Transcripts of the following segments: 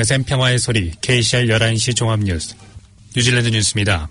MSN 평화의 소리 KCR 11시 종합뉴스 뉴질랜드 뉴스입니다.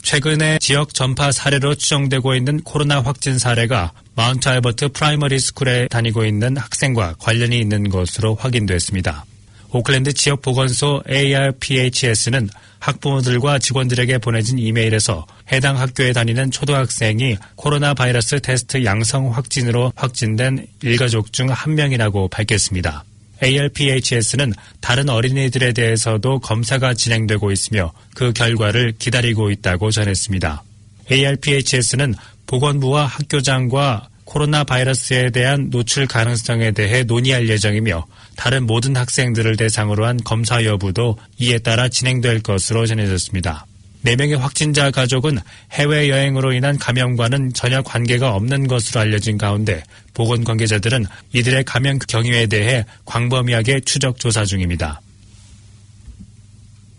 최근에 지역 전파 사례로 추정되고 있는 코로나 확진 사례가 마운트 알버트 프라이머리 스쿨에 다니고 있는 학생과 관련이 있는 것으로 확인됐습니다. 오클랜드 지역 보건소 ARPHS는 학부모들과 직원들에게 보내진 이메일에서 해당 학교에 다니는 초등학생이 코로나 바이러스 테스트 양성 확진으로 확진된 일가족 중 한 명이라고 밝혔습니다. ARPHS는 다른 어린이들에 대해서도 검사가 진행되고 있으며 그 결과를 기다리고 있다고 전했습니다. ARPHS는 보건부와 학교장과 코로나 바이러스에 대한 노출 가능성에 대해 논의할 예정이며 다른 모든 학생들을 대상으로 한 검사 여부도 이에 따라 진행될 것으로 전해졌습니다. 4명의 확진자 가족은 해외여행으로 인한 감염과는 전혀 관계가 없는 것으로 알려진 가운데 보건 관계자들은 이들의 감염 경위에 대해 광범위하게 추적 조사 중입니다.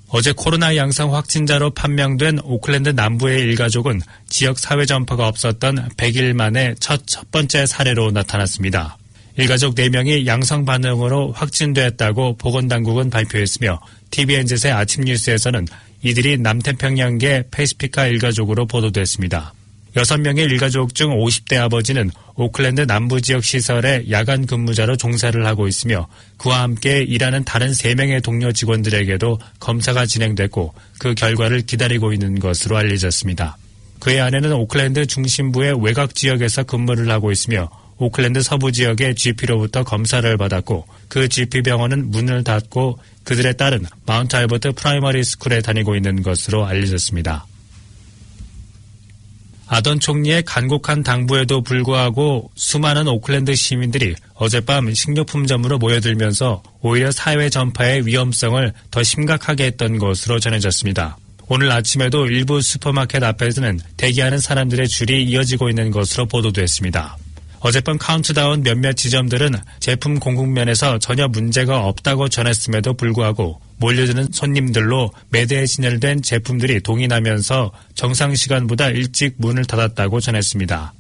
어제 코로나 양성 확진자로 판명된 오클랜드 남부의 일가족은 지역 사회 전파가 없었던 100일 만에 첫 번째 사례로 나타났습니다. 일가족 4명이 양성 반응으로 확진됐다고 보건당국은 발표했으며 TVNZ의 아침 뉴스에서는 이들이 남태평양계 패시피카 일가족으로 보도됐습니다. 6명의 일가족 중 50대 아버지는 오클랜드 남부 지역 시설에 야간 근무자로 종사를 하고 있으며 그와 함께 일하는 다른 3명의 동료 직원들에게도 검사가 진행됐고 그 결과를 기다리고 있는 것으로 알려졌습니다. 그의 아내는 오클랜드 중심부의 외곽 지역에서 근무를 하고 있으며 오클랜드 서부 지역의 GP로부터 검사를 받았고 그 GP병원은 문을 닫고 그들의 딸은 마운트 알버트 프라이머리 스쿨에 다니고 있는 것으로 알려졌습니다. 아던 총리의 간곡한 당부에도 불구하고 수많은 오클랜드 시민들이 어젯밤 식료품점으로 모여들면서 오히려 사회 전파의 위험성을 더 심각하게 했던 것으로 전해졌습니다. 오늘 아침에도 일부 슈퍼마켓 앞에서는 대기하는 사람들의 줄이 이어지고 있는 것으로 보도됐습니다. 어젯밤 카운트다운 몇몇 지점들은 제품 공급면에서 전혀 문제가 없다고 전했음에도 불구하고 몰려드는 손님들로 매대에 진열된 제품들이 동인하면서 정상 시간보다 일찍 문을 닫았다고 전했습니다.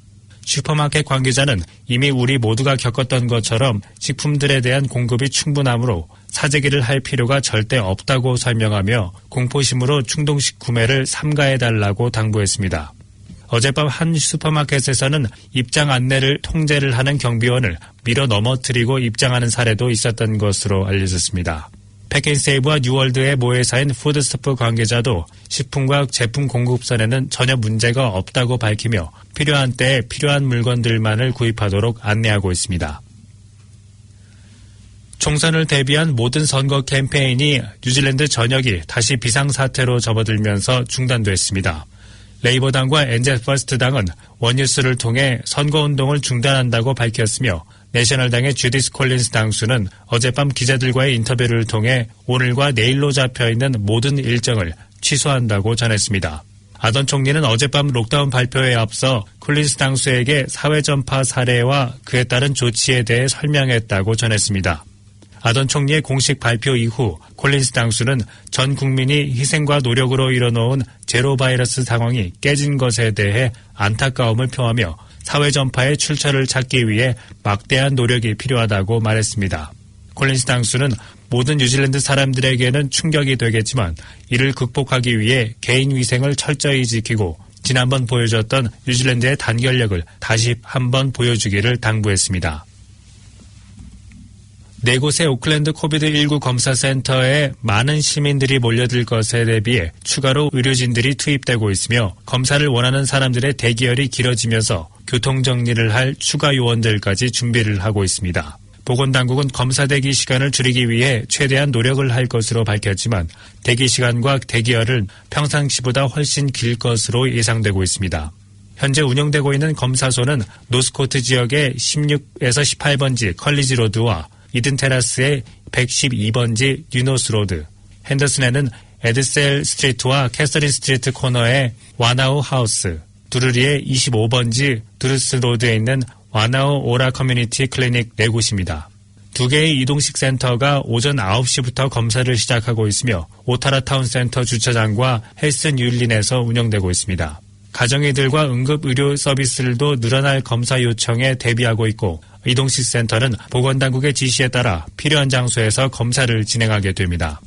슈퍼마켓 관계자는 이미 우리 모두가 겪었던 것처럼 식품들에 대한 공급이 충분하므로 사재기를 할 필요가 절대 없다고 설명하며 공포심으로 충동식 구매를 삼가해달라고 당부했습니다. 어젯밤 한 슈퍼마켓에서는 입장 안내를 통제를 하는 경비원을 밀어 넘어뜨리고 입장하는 사례도 있었던 것으로 알려졌습니다. 패킨세이브와 뉴월드의 모회사인 푸드스토프 관계자도 식품과 제품 공급선에는 전혀 문제가 없다고 밝히며 필요한 때에 필요한 물건들만을 구입하도록 안내하고 있습니다. 총선을 대비한 모든 선거 캠페인이 뉴질랜드 전역이 다시 비상사태로 접어들면서 중단됐습니다. 레이버당과 엔젤 퍼스트 당은 원뉴스를 통해 선거운동을 중단한다고 밝혔으며 내셔널당의 주디스 콜린스 당수는 어젯밤 기자들과의 인터뷰를 통해 오늘과 내일로 잡혀있는 모든 일정을 취소한다고 전했습니다. 아던 총리는 어젯밤 록다운 발표에 앞서 콜린스 당수에게 사회 전파 사례와 그에 따른 조치에 대해 설명했다고 전했습니다. 아던 총리의 공식 발표 이후 콜린스 당수는 전 국민이 희생과 노력으로 이뤄놓은 제로 바이러스 상황이 깨진 것에 대해 안타까움을 표하며 사회 전파의 출처를 찾기 위해 막대한 노력이 필요하다고 말했습니다. 콜린스 당수는 모든 뉴질랜드 사람들에게는 충격이 되겠지만 이를 극복하기 위해 개인 위생을 철저히 지키고 지난번 보여줬던 뉴질랜드의 단결력을 다시 한번 보여주기를 당부했습니다. 4곳의 오클랜드 코비드19 검사센터에 많은 시민들이 몰려들 것에 대비해 추가로 의료진들이 투입되고 있으며 검사를 원하는 사람들의 대기열이 길어지면서 교통정리를 할 추가 요원들까지 준비를 하고 있습니다. 보건당국은 검사 대기 시간을 줄이기 위해 최대한 노력을 할 것으로 밝혔지만 대기 시간과 대기열은 평상시보다 훨씬 길 것으로 예상되고 있습니다. 현재 운영되고 있는 검사소는 노스코트 지역의 16에서 18번지 컬리지 로드와 이든 테라스의 112번지 뉴노스 로드, 핸더슨에는 에드셀 스트리트와 캐서린 스트리트 코너의 와나우 하우스, 두르리의 25번지 두르스 로드에 있는 와나우 오라 커뮤니티 클리닉 4곳입니다. 2개의 이동식 센터가 오전 9시부터 검사를 시작하고 있으며 오타라 타운 센터 주차장과 헬슨 율린에서 운영되고 있습니다. 가정의들과 응급의료 서비스들도 늘어날 검사 요청에 대비하고 있고 이동시센터는 보건당국의 지시에 따라 필요한 장소에서 검사를 진행하게 됩니다.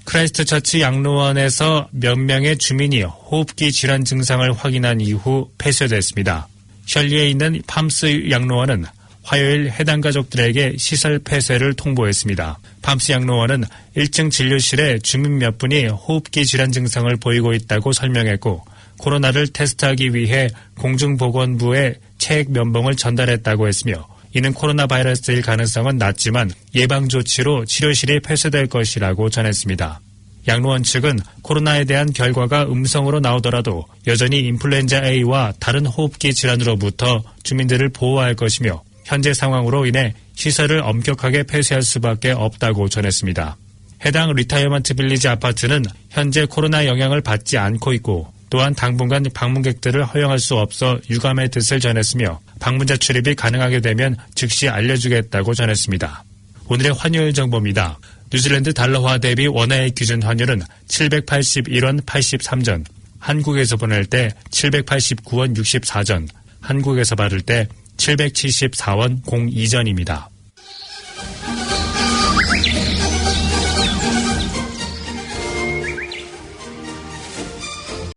크라이스트처치 양로원에서 몇 명의 주민이 호흡기 질환 증상을 확인한 이후 폐쇄됐습니다. 셜리에 있는 팜스 양로원은 화요일 해당 가족들에게 시설 폐쇄를 통보했습니다. 팜스 양로원은 1층 진료실에 주민 몇 분이 호흡기 질환 증상을 보이고 있다고 설명했고 코로나를 테스트하기 위해 공중보건부에 체액 면봉을 전달했다고 했으며 이는 코로나 바이러스일 가능성은 낮지만 예방조치로 치료실이 폐쇄될 것이라고 전했습니다. 양로원 측은 코로나에 대한 결과가 음성으로 나오더라도 여전히 인플루엔자 A와 다른 호흡기 질환으로부터 주민들을 보호할 것이며 현재 상황으로 인해 시설을 엄격하게 폐쇄할 수밖에 없다고 전했습니다. 해당 리타이어먼트 빌리지 아파트는 현재 코로나 영향을 받지 않고 있고 또한 당분간 방문객들을 허용할 수 없어 유감의 뜻을 전했으며 방문자 출입이 가능하게 되면 즉시 알려주겠다고 전했습니다. 오늘의 환율 정보입니다. 뉴질랜드 달러화 대비 원화의 기준 환율은 781원 83전, 한국에서 보낼 때 789원 64전, 한국에서 받을 때 774원 02전입니다.